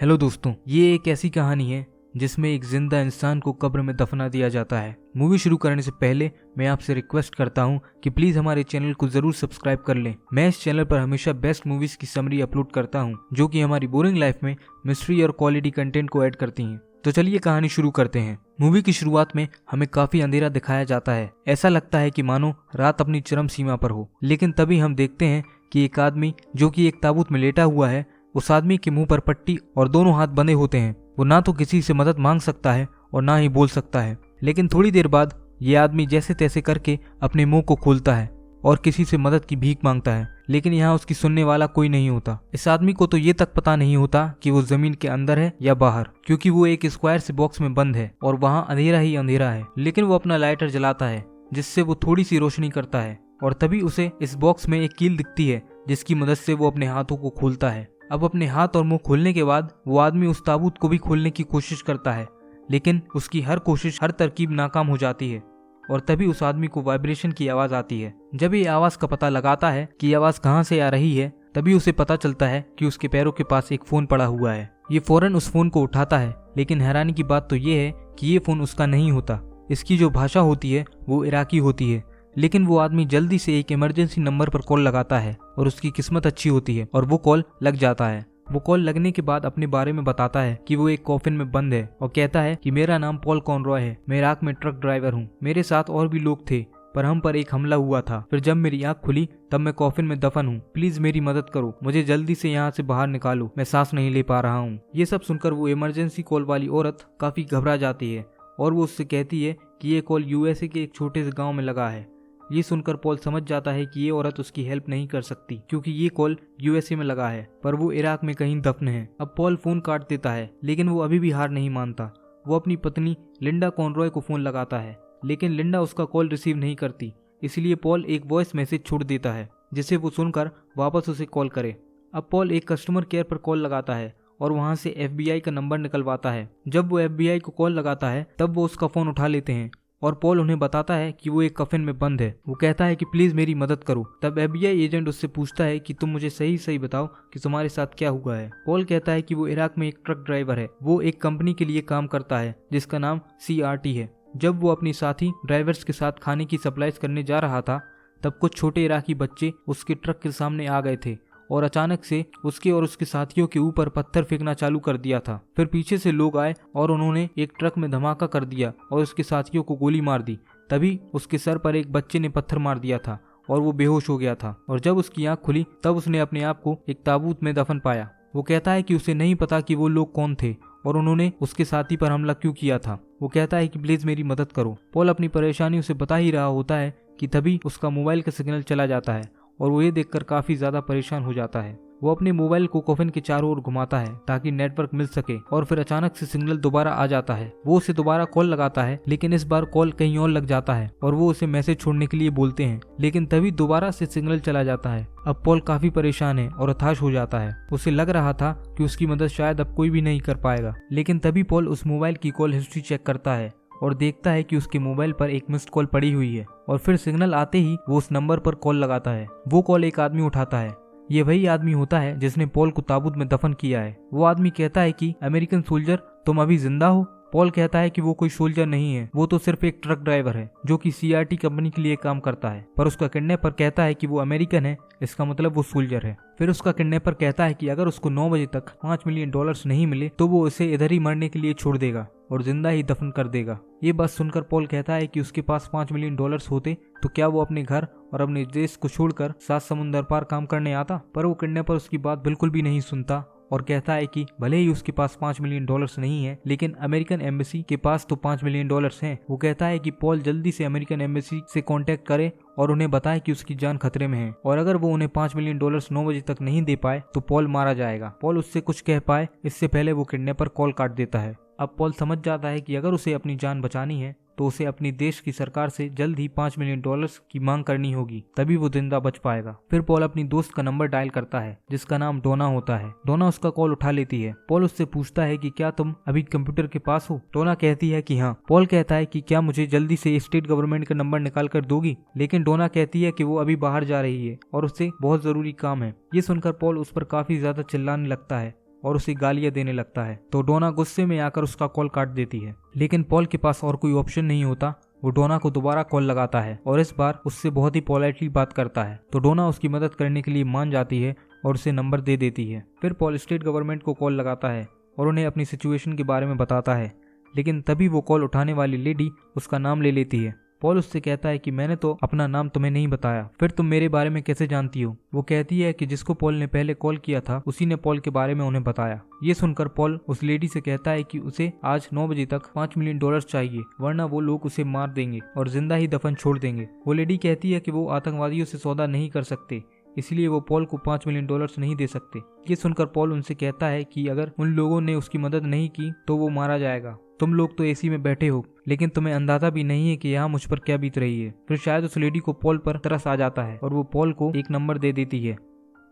Hello दोस्तों, ये एक ऐसी कहानी है जिसमें एक जिंदा इंसान को कब्र में दफना दिया जाता है। मूवी शुरू करने से पहले मैं आपसे रिक्वेस्ट करता हूँ कि प्लीज हमारे चैनल को जरूर सब्सक्राइब कर लें। मैं इस चैनल पर हमेशा बेस्ट मूवीज की समरी अपलोड करता हूँ जो कि हमारी बोरिंग लाइफ में मिस्ट्री और क्वालिटी कंटेंट को ऐड करती हैं। तो चलिए कहानी शुरू करते हैं। मूवी की शुरुआत में हमें काफी अंधेरा दिखाया जाता है। ऐसा लगता है कि मानो रात अपनी चरम सीमा पर हो, लेकिन तभी हम देखते हैं कि एक आदमी जो कि एक ताबूत में लेटा हुआ है, उस आदमी के मुंह पर पट्टी और दोनों हाथ बंधे होते हैं। वो ना तो किसी से मदद मांग सकता है और ना ही बोल सकता है। लेकिन थोड़ी देर बाद ये आदमी जैसे तैसे करके अपने मुंह को खोलता है और किसी से मदद की भीख मांगता है, लेकिन यहाँ उसकी सुनने वाला कोई नहीं होता। इस आदमी को तो ये तक पता नहीं होता कि वो जमीन के अंदर है या बाहर, क्योंकि वो एक स्क्वायर से बॉक्स में बंद है और वहाँ अंधेरा ही अंधेरा है। लेकिन वो अपना लाइटर जलाता है जिससे वो थोड़ी सी रोशनी करता है और तभी उसे इस बॉक्स में एक कील दिखती है जिसकी मदद से वो अपने हाथों को खोलता है। अब अपने हाथ और मुंह खोलने के बाद वो आदमी उस ताबूत को भी खोलने की कोशिश करता है, लेकिन उसकी हर कोशिश, हर तरकीब नाकाम हो जाती है। और तभी उस आदमी को वाइब्रेशन की आवाज आती है। जब ये आवाज का पता लगाता है कि आवाज कहाँ से आ रही है, तभी उसे पता चलता है कि उसके पैरों के पास एक फोन पड़ा हुआ है। ये फौरन उस फोन को उठाता है, लेकिन हैरानी की बात तो ये है कि ये फोन उसका नहीं होता। इसकी जो भाषा होती है वो इराकी होती है। लेकिन वो आदमी जल्दी से एक इमरजेंसी नंबर पर कॉल लगाता है और उसकी किस्मत अच्छी होती है और वो कॉल लग जाता है। वो कॉल लगने के बाद अपने बारे में बताता है कि वो एक कॉफिन में बंद है और कहता है कि मेरा नाम पॉल कॉनरॉय है, मैं इराक में ट्रक ड्राइवर हूँ, मेरे साथ और भी लोग थे पर हम पर एक हमला हुआ था। फिर जब मेरी आंख खुली तब मैं कॉफिन में दफन हूँ, प्लीज मेरी मदद करो, मुझे जल्दी से यहाँ से बाहर निकालो, मैं सांस नहीं ले पा रहा हूँ। ये सब सुनकर वो इमरजेंसी कॉल वाली औरत काफी घबरा जाती है और वो उससे कहती है कि ये कॉल यूएसए के एक छोटे से गाँव में लगा है। ये सुनकर पॉल समझ जाता है कि ये औरत उसकी हेल्प नहीं कर सकती क्योंकि ये कॉल यूएसए में लगा है पर वो इराक में कहीं दफन है। अब पॉल फोन काट देता है, लेकिन वो अभी भी हार नहीं मानता। वो अपनी पत्नी लिंडा कॉनरॉय को फोन लगाता है, लेकिन लिंडा उसका कॉल रिसीव नहीं करती। इसलिए पॉल एक वॉइस मैसेज छोड़ देता है जिसे वो सुनकर वापस उसे कॉल करे। अब पॉल एक कस्टमर केयर पर कॉल लगाता है और वहाँ से FBI का नंबर निकलवाता है। जब वो FBI को कॉल लगाता है तब वो उसका फोन उठा लेते हैं और पॉल उन्हें बताता है कि वो एक कफिन में बंद है। वो कहता है कि प्लीज मेरी मदद करो। तब FBI एजेंट उससे पूछता है कि तुम मुझे सही सही बताओ कि तुम्हारे साथ क्या हुआ है। पॉल कहता है कि वो इराक में एक ट्रक ड्राइवर है, वो एक कंपनी के लिए काम करता है जिसका नाम CRT है। जब वो अपनी साथी ड्राइवर्स के साथ खाने की सप्लाईज करने जा रहा था तब कुछ छोटे इराकी बच्चे उसके ट्रक के सामने आ गए थे और अचानक से उसके और उसके साथियों के ऊपर पत्थर फेंकना चालू कर दिया था। फिर पीछे से लोग आए और उन्होंने एक ट्रक में धमाका कर दिया और उसके साथियों को गोली मार दी। तभी उसके सर पर एक बच्चे ने पत्थर मार दिया था और वो बेहोश हो गया था और जब उसकी आंख खुली तब उसने अपने आप को एक ताबूत में दफन पाया। वो कहता है कि उसे नहीं पता कि वो लोग कौन थे और उन्होंने उसके साथी पर हमला क्यों किया था। वो कहता है कि प्लीज मेरी मदद करो। पॉल अपनी परेशानी उसे बता ही रहा होता है कि तभी उसका मोबाइल का सिग्नल चला जाता है और वो ये देखकर काफी ज्यादा परेशान हो जाता है। वो अपने मोबाइल को कॉफिन के चारों ओर घुमाता है ताकि नेटवर्क मिल सके और फिर अचानक से सिग्नल दोबारा आ जाता है। वो उसे दोबारा कॉल लगाता है, लेकिन इस बार कॉल कहीं और लग जाता है और वो उसे मैसेज छोड़ने के लिए बोलते हैं, लेकिन तभी दोबारा से सिग्नल चला जाता है। अब पॉल काफी परेशान है और हताश हो जाता है। उसे लग रहा था कि उसकी मदद शायद अब कोई भी नहीं कर पाएगा, लेकिन तभी पॉल उस मोबाइल की कॉल हिस्ट्री चेक करता है और देखता है कि उसके मोबाइल पर एक मिस्ड कॉल पड़ी हुई है और फिर सिग्नल आते ही वो उस नंबर पर कॉल लगाता है। वो कॉल एक आदमी उठाता है। ये वही आदमी होता है जिसने पॉल को ताबूत में दफन किया है। वो आदमी कहता है कि अमेरिकन सोल्जर, तुम अभी जिंदा हो? पॉल कहता है कि वो कोई सोल्जर नहीं है, वो तो सिर्फ एक ट्रक ड्राइवर है जो कि CRT कंपनी के लिए काम करता है। पर उसका किडनैपर कहता है कि वो अमेरिकन है, इसका मतलब वो सोल्जर है। फिर उसका किडनैपर कहता है कि अगर उसको 9 बजे तक $5 मिलियन नहीं मिले तो वो उसे इधर ही मरने के लिए छोड़ देगा और जिंदा ही दफन कर देगा। ये बात सुनकर पॉल कहता है कि उसके पास $5 मिलियन होते तो क्या वो अपने घर और अपने देश को छोड़कर 7 समुंदर पार काम करने आता। पर वो किडनैपर उसकी बात बिल्कुल भी नहीं सुनता और कहता है कि भले ही उसके पास $5 मिलियन नहीं है, लेकिन अमेरिकन एम्बेसी के पास तो $5 मिलियन हैं। वो कहता है कि पॉल जल्दी से अमेरिकन एम्बेसी से कांटेक्ट करे और उन्हें बताए कि उसकी जान खतरे में है और अगर वो उन्हें $5 मिलियन 9 बजे तक नहीं दे पाए तो पॉल मारा जाएगा। पॉल उससे कुछ कह पाए इससे पहले वो किडनैपर कॉल काट देता है। अब पॉल समझ जाता है कि अगर उसे अपनी जान बचानी है तो उसे अपनी देश की सरकार से जल्द ही $5 मिलियन की मांग करनी होगी, तभी वो जिंदा बच पाएगा। फिर पॉल अपनी दोस्त का नंबर डायल करता है जिसका नाम डोना होता है। डोना उसका कॉल उठा लेती है। पॉल उससे पूछता है कि क्या तुम अभी कंप्यूटर के पास हो? डोना कहती है कि हाँ। पॉल कहता है कि क्या मुझे जल्दी से स्टेट गवर्नमेंट का नंबर निकाल कर दोगी? लेकिन डोना कहती है कि वो अभी बाहर जा रही है और उससे बहुत जरूरी काम है। ये सुनकर पॉल उस पर काफी ज्यादा चिल्लाने लगता है और उसे गालियां देने लगता है। तो डोना गुस्से में आकर उसका कॉल काट देती है, लेकिन पॉल के पास और कोई ऑप्शन नहीं होता। वो डोना को दोबारा कॉल लगाता है और इस बार उससे बहुत ही पोलाइटली बात करता है। तो डोना उसकी मदद करने के लिए मान जाती है और उसे नंबर दे देती है। फिर पॉल स्टेट गवर्नमेंट को कॉल लगाता है और उन्हें अपनी सिचुएशन के बारे में बताता है, लेकिन तभी वो कॉल उठाने वाली लेडी उसका नाम ले लेती है। पॉल उससे कहता है कि मैंने तो अपना नाम तुम्हें नहीं बताया, फिर तुम मेरे बारे में कैसे जानती हो। वो कहती है कि जिसको पॉल ने पहले कॉल किया था उसी ने पॉल के बारे में उन्हें बताया। ये सुनकर पॉल उस लेडी से कहता है कि उसे आज 9 बजे तक $5 मिलियन चाहिए, वरना वो लोग उसे मार देंगे और जिंदा ही दफन छोड़ देंगे। वो लेडी कहती है कि वो आतंकवादियों से सौदा नहीं कर सकते, इसलिए वो पॉल को $5 मिलियन नहीं दे सकते। ये सुनकर पॉल उनसे कहता है कि अगर उन लोगों ने उसकी मदद नहीं की तो वो मारा जाएगा। तुम लोग तो एसी में बैठे हो, लेकिन तुम्हें अंदाजा भी नहीं है कि यहाँ मुझ पर क्या बीत रही है। फिर शायद उस लेडी को पॉल पर तरस आ जाता है और वो पॉल को एक नंबर दे देती है।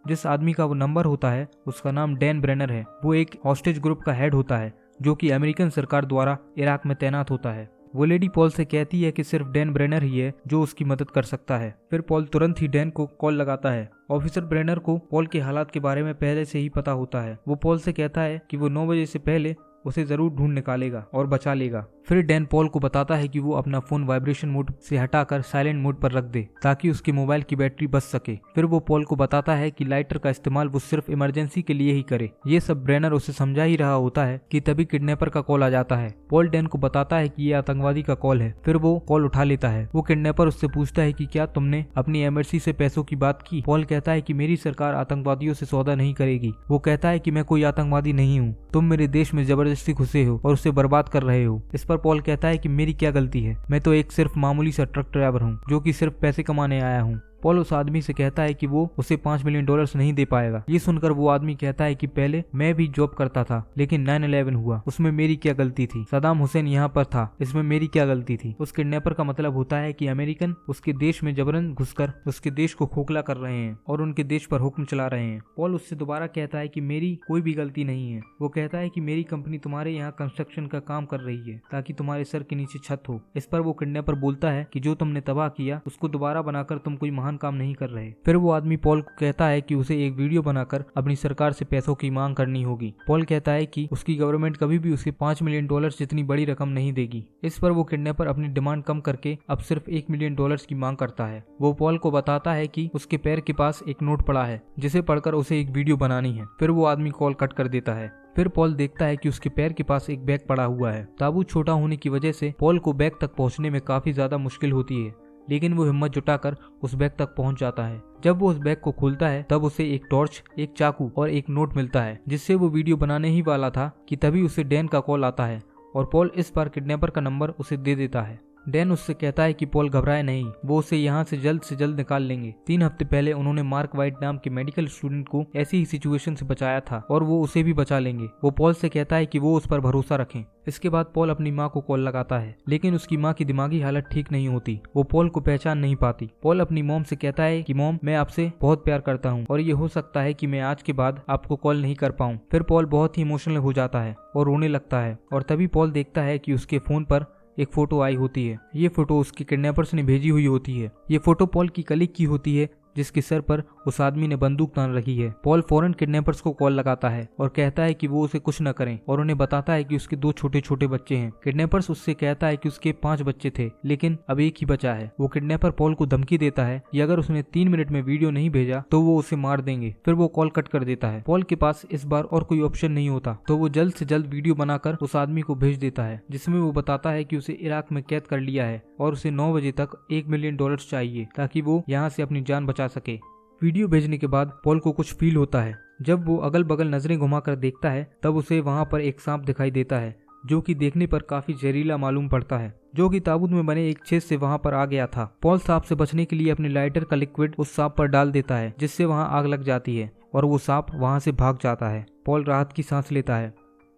जिस आदमी का वो नंबर होता है उसका नाम डैन ब्रेनर है। वो एक हॉस्टेज ग्रुप का हेड होता है जो कि अमेरिकन सरकार द्वारा इराक में तैनात होता है। वो लेडी पॉल से कहती है कि सिर्फ डैन ब्रेनर ही है जो उसकी मदद कर सकता है। फिर पॉल तुरंत ही डैन को कॉल लगाता है। ऑफिसर ब्रेनर को पॉल के हालात के बारे में पहले से ही पता होता है। वो पॉल से कहता है कि वो 9 बजे से पहले उसे जरूर ढूंढ निकालेगा और बचा लेगा। फिर डैन पॉल को बताता है कि वो अपना फोन वाइब्रेशन मोड से हटाकर साइलेंट मोड पर रख दे ताकि उसके मोबाइल की बैटरी बच सके। फिर वो पॉल को बताता है कि लाइटर का इस्तेमाल वो सिर्फ इमरजेंसी के लिए ही करे। ये सब ब्रेनर उसे समझा ही रहा होता है कि तभी किडनैपर का कॉल आ जाता है। पॉल डैन को बताता है कि ये आतंकवादी का कॉल है। फिर वो कॉल उठा लेता है। वो किडनैपर उससे पूछता है कि क्या तुमने अपनी एम्बेसी से पैसों की बात की। पॉल कहता है कि मेरी सरकार आतंकवादियों से सौदा नहीं करेगी। वो कहता है कि मैं कोई आतंकवादी नहीं हूँ, तुम मेरे देश में जबरदस्ती घुसे हो और उसे बर्बाद कर रहे हो। इस पर पॉल कहता है कि मेरी क्या गलती है, मैं तो एक सिर्फ मामूली सा ट्रक ड्राइवर हूँ जो कि सिर्फ पैसे कमाने आया हूँ। पॉल उस आदमी से कहता है कि वो उसे $5 मिलियन नहीं दे पाएगा। ये सुनकर वो आदमी कहता है कि पहले मैं भी जॉब करता था, लेकिन 9/11 हुआ, उसमें मेरी क्या गलती थी। सदाम हुसैन यहाँ पर था, इसमें मेरी क्या गलती थी। उस किडनैपर का मतलब होता है कि अमेरिकन उसके देश में जबरन घुसकर उसके देश को खोखला कर रहे हैं और उनके देश पर हुक्म चला रहे हैं। पॉल उससे दोबारा कहता है कि मेरी कोई भी गलती नहीं है। वो कहता है कि मेरी कंपनी तुम्हारे यहाँ कंस्ट्रक्शन का काम कर रही है ताकि तुम्हारे सर के नीचे छत हो। इस पर वो किडनैपर बोलता है कि जो तुमने तबाह किया उसको दोबारा बनाकर तुम कोई महान काम नहीं कर रहे। फिर वो आदमी पॉल को कहता है कि उसे एक वीडियो बनाकर अपनी सरकार से पैसों की मांग करनी होगी। पॉल कहता है कि उसकी गवर्नमेंट कभी भी उसे $5 मिलियन जितनी बड़ी रकम नहीं देगी। इस पर वो किडनैपर अपनी डिमांड कम करके अब सिर्फ $1 मिलियन की मांग करता है। वो पॉल को बताता है कि उसके पैर के पास एक नोट पड़ा है जिसे पढ़कर उसे एक वीडियो बनानी है। फिर वो आदमी कॉल कट कर देता है। फिर पॉल देखता है कि उसके पैर के पास एक बैग पड़ा हुआ है। ताबूत छोटा होने की वजह से पॉल को बैग तक पहुंचने में काफी ज्यादा मुश्किल होती है, लेकिन वो हिम्मत जुटाकर उस बैग तक पहुंच जाता है। जब वो उस बैग को खोलता है तब उसे एक टॉर्च, एक चाकू और एक नोट मिलता है जिससे वो वीडियो बनाने ही वाला था कि तभी उसे डैन का कॉल आता है और पॉल इस बार किडनैपर का नंबर उसे दे देता है। डैन उससे कहता है कि पॉल घबराए नहीं, वो उसे यहाँ से जल्द निकाल लेंगे। 3 हफ्ते पहले उन्होंने मार्क वाइट नाम के मेडिकल स्टूडेंट को ऐसी ही सिचुएशन से बचाया था और वो उसे भी बचा लेंगे। वो पॉल से कहता है कि वो उस पर भरोसा रखें। इसके बाद पॉल अपनी माँ को कॉल लगाता है, लेकिन उसकी माँ की दिमागी हालत ठीक नहीं होती। वो पॉल को पहचान नहीं पाती। पॉल अपनी मॉम से कहता है कि मॉम, मैं आपसे बहुत प्यार करता हूँ और ये हो सकता है कि मैं आज के बाद आपको कॉल नहीं कर पाऊँ। फिर पॉल बहुत ही इमोशनल हो जाता है और रोने लगता है और तभी पॉल देखता है कि उसके फोन पर एक फोटो आई होती है। ये फोटो उसके किडनैपर्स ने भेजी हुई होती है। ये फोटो पॉल की कलीग की होती है जिसके सर पर उस आदमी ने बंदूक तान रखी है। पॉल फौरन किडनैपर्स को कॉल लगाता है और कहता है कि वो उसे कुछ न करें और उन्हें बताता है कि उसके 2 छोटे छोटे बच्चे हैं। किडनैपर्स उससे कहता है कि उसके 5 बच्चे थे, लेकिन अब एक ही बचा है। वो किडनैपर पॉल को धमकी देता है कि अगर उसने 3 मिनट में वीडियो नहीं भेजा तो वो उसे मार देंगे। फिर वो कॉल कट कर देता है। पॉल के पास इस बार और कोई ऑप्शन नहीं होता, तो वो जल्द से जल्द वीडियो बनाकर उस आदमी को भेज देता है जिसमें वो बताता है कि उसे इराक में कैद कर लिया है और उसे 9 बजे तक $1 मिलियन चाहिए ताकि वो यहाँ से अपनी जान बचा सके। वीडियो भेजने के बाद पॉल को कुछ फील होता है। जब वो अगल बगल नजरें घुमाकर देखता है तब उसे वहाँ पर एक सांप दिखाई देता है जो कि देखने पर काफी जहरीला मालूम पड़ता है, जो कि ताबूत में बने एक छेद से वहाँ पर आ गया था। पॉल सांप से बचने के लिए अपने लाइटर का लिक्विड उस सांप पर डाल देता है जिससे वहाँ आग लग जाती है और वो सांप वहाँ से भाग जाता है। पॉल राहत की सांस लेता है।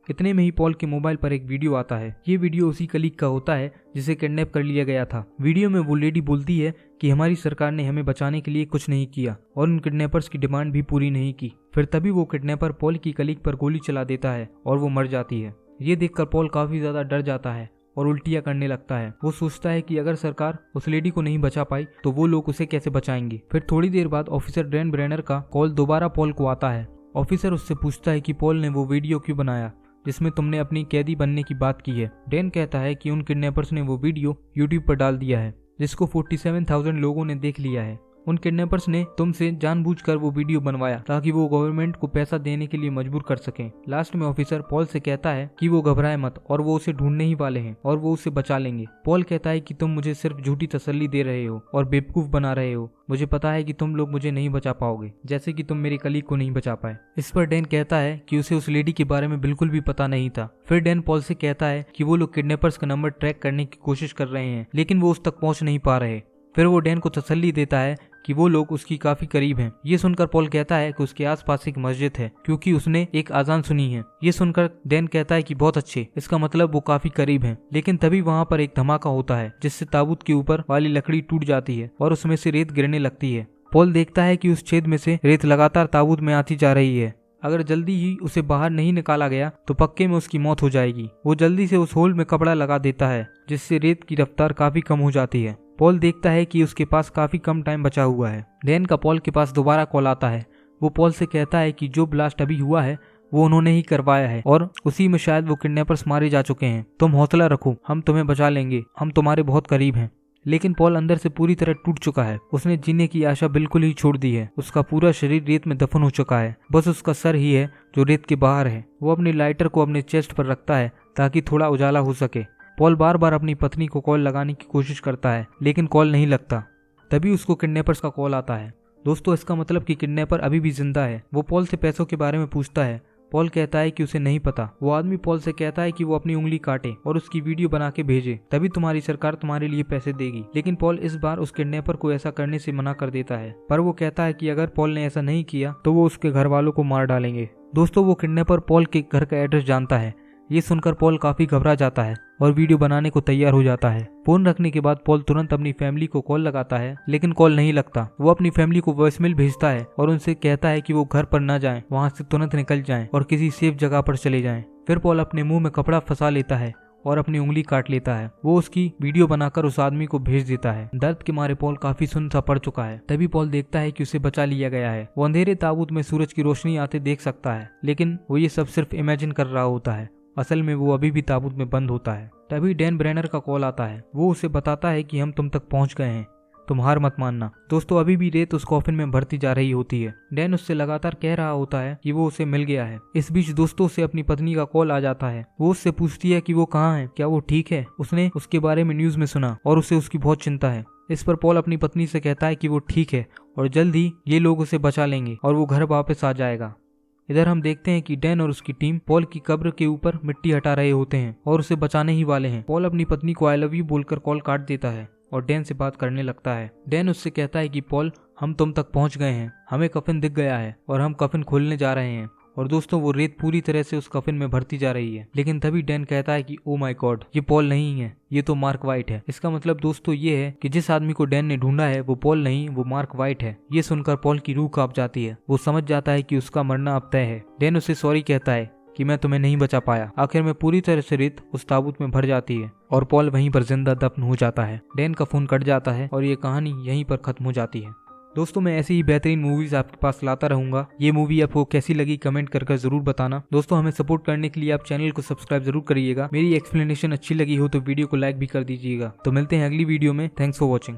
इतने में ही पॉल के मोबाइल पर एक वीडियो आता है। ये वीडियो उसी कलीग का होता है जिसे किडनैप कर लिया गया था। वीडियो में वो लेडी बोलती है कि हमारी सरकार ने हमें बचाने के लिए कुछ नहीं किया और उन किडनैपर्स की डिमांड भी पूरी नहीं की। फिर तभी वो किडनैपर पॉल की कलीग पर गोली चला देता है और वो मर जाती है। ये देखकर पॉल काफी ज्यादा डर जाता है और उल्टियां करने लगता है। वो सोचता है कि अगर सरकार उस लेडी को नहीं बचा पाई तो वो लोग उसे कैसे बचाएंगे। फिर थोड़ी देर बाद ऑफिसर डैन ब्रेनर का कॉल दोबारा पॉल को आता है ऑफिसर उससे पूछता है कि पॉल ने वो वीडियो क्यों बनाया जिसमें तुमने अपनी कैदी बनने की बात की है। डैन कहता है कि उन किडनैपर्स ने वो वीडियो यूट्यूब पर डाल दिया है जिसको 47,000 लोगों ने देख लिया है। उन किडनैपर्स ने तुमसे जानबूझकर वो वीडियो बनवाया ताकि वो गवर्नमेंट को पैसा देने के लिए मजबूर कर सकें। लास्ट में ऑफिसर पॉल से कहता है कि वो घबराए मत और वो उसे ढूंढने ही वाले हैं और वो उसे बचा लेंगे। पॉल कहता है कि तुम मुझे सिर्फ झूठी तसल्ली दे रहे हो और बेवकूफ बना रहे हो। मुझे पता है कि तुम लोग मुझे नहीं बचा पाओगे, जैसे कि तुम मेरी कलीग को नहीं बचा पाए। इस पर डैन कहता है कि उसे उस लेडी के बारे में बिल्कुल भी पता नहीं था। फिर डैन पॉल से कहता है कि वो लोग किडनैपर्स का नंबर ट्रैक करने की कोशिश कर रहे हैं लेकिन वो उस तक पहुंच नहीं पा रहे। फिर वो डैन को तसल्ली देता है कि वो लोग उसकी काफी करीब हैं। ये सुनकर पॉल कहता है कि उसके आसपास एक मस्जिद है क्योंकि उसने एक आजान सुनी है। ये सुनकर डैन कहता है कि बहुत अच्छे, इसका मतलब वो काफी करीब हैं। लेकिन तभी वहाँ पर एक धमाका होता है जिससे ताबूत के ऊपर वाली लकड़ी टूट जाती है और उसमें से रेत गिरने लगती है। पॉल देखता है कि उस छेद में से रेत लगातार ताबूत में आती जा रही है। अगर जल्दी ही उसे बाहर नहीं निकाला गया तो पक्के में उसकी मौत हो जाएगी। वो जल्दी से उस होल में कपड़ा लगा देता है जिससे रेत की रफ्तार काफी कम हो जाती है। पॉल देखता है कि उसके पास काफी कम टाइम बचा हुआ है। डैन का पॉल के पास दोबारा कॉल आता है। वो पॉल से कहता है कि जो ब्लास्ट अभी हुआ है वो उन्होंने ही करवाया है और उसी में शायद वो किडनैपर्स मारे जा चुके हैं। तुम हौसला रखो, हम तुम्हें बचा लेंगे, हम तुम्हारे बहुत करीब हैं। लेकिन पॉल अंदर से पूरी तरह टूट चुका है। उसने जीने की आशा बिल्कुल ही छोड़ दी है। उसका पूरा शरीर रेत में दफन हो चुका है, बस उसका सर ही है जो रेत के बाहर है। वो अपनी लाइटर को अपने चेस्ट पर रखता है ताकि थोड़ा उजाला हो सके। पॉल बार बार अपनी पत्नी को कॉल लगाने की कोशिश करता है लेकिन कॉल नहीं लगता। तभी उसको किडनैपर्स का कॉल आता है। दोस्तों, इसका मतलब कि किडनैपर अभी भी जिंदा है। वो पॉल से पैसों के बारे में पूछता है। पॉल कहता है कि उसे नहीं पता। वो आदमी पॉल से कहता है कि वो अपनी उंगली काटे और उसकी वीडियो बना के भेजे, तभी तुम्हारी सरकार तुम्हारे लिए पैसे देगी। लेकिन पॉल इस बार उस किडनैपर को ऐसा करने से मना कर देता है, पर वो कहता है कि अगर पॉल ने ऐसा नहीं किया तो वो उसके घर वालों को मार डालेंगे। दोस्तों, वो किडनैपर पॉल के घर का एड्रेस जानता है। ये सुनकर पॉल काफी घबरा जाता है और वीडियो बनाने को तैयार हो जाता है। फोन रखने के बाद पॉल तुरंत अपनी फैमिली को कॉल लगाता है लेकिन कॉल नहीं लगता। वो अपनी फैमिली को वॉइसमेल भेजता है और उनसे कहता है कि वो घर पर न जाएं, वहां से तुरंत निकल जाएं और किसी सेफ जगह पर चले जाएं। फिर पॉल अपने मुंह में कपड़ा फंसा लेता है और अपनी उंगली काट लेता है। वो उसकी वीडियो बनाकर उस आदमी को भेज देता है। दर्द के मारे पॉल काफी सुन्न सा पड़ चुका है। तभी पॉल देखता है कि उसे बचा लिया गया है। वो अंधेरे ताबूत में सूरज की रोशनी आते देख सकता है लेकिन वो ये सब सिर्फ इमेजिन कर रहा होता है। असल में वो अभी भी ताबूत में बंद होता है। तभी डैन ब्रेनर का कॉल आता है। वो उसे बताता है कि हम तुम तक पहुंच गए हैं, तुम हार मत मानना। दोस्तों, अभी भी रेत उस कॉफिन में भरती जा रही होती है। डैन उससे लगातार कह रहा होता है कि वो उसे मिल गया है। इस बीच दोस्तों से अपनी पत्नी का कॉल आ जाता है। वो उससे पूछती है कि वो कहाँ है, क्या वो ठीक है। उसने उसके बारे में न्यूज में सुना और उसे उसकी बहुत चिंता है। इस पर पॉल अपनी पत्नी से कहता है कि वो ठीक है और जल्द ही ये लोग उसे बचा लेंगे और वो घर वापस आ जाएगा। इधर हम देखते हैं कि डैन और उसकी टीम पॉल की कब्र के ऊपर मिट्टी हटा रहे होते हैं और उसे बचाने ही वाले हैं। पॉल अपनी पत्नी को आई लव यू बोलकर कॉल काट देता है और डैन से बात करने लगता है। डैन उससे कहता है कि पॉल, हम तुम तक पहुंच गए हैं, हमें कफन दिख गया है और हम कफन खोलने जा रहे हैं। और दोस्तों, वो रेत पूरी तरह से उस कफन में भरती जा रही है। लेकिन तभी डैन कहता है कि ओ माय गॉड, ये पॉल नहीं है, ये तो मार्क वाइट है। इसका मतलब दोस्तों ये है कि जिस आदमी को डैन ने ढूंढा है वो पॉल नहीं, वो मार्क वाइट है। ये सुनकर पॉल की रूह कांप जाती है। वो समझ जाता है कि उसका मरना अब तय है। डैन उसे सॉरी कहता है कि मैं तुम्हें नहीं बचा पाया। आखिर में पूरी तरह से रेत उस ताबूत में भर जाती है और पॉल वहीं पर जिंदा दफन हो जाता है। डैन का फोन कट जाता है और ये कहानी यहीं पर खत्म हो जाती है। दोस्तों, मैं ऐसी ही बेहतरीन मूवीज आपके पास लाता रहूंगा। ये मूवी आपको कैसी लगी कमेंट कर जरूर बताना। दोस्तों, हमें सपोर्ट करने के लिए आप चैनल को सब्सक्राइब जरूर करिएगा। मेरी एक्सप्लेनेशन अच्छी लगी हो तो वीडियो को लाइक भी कर दीजिएगा। तो मिलते हैं अगली वीडियो में। Thanks for watching.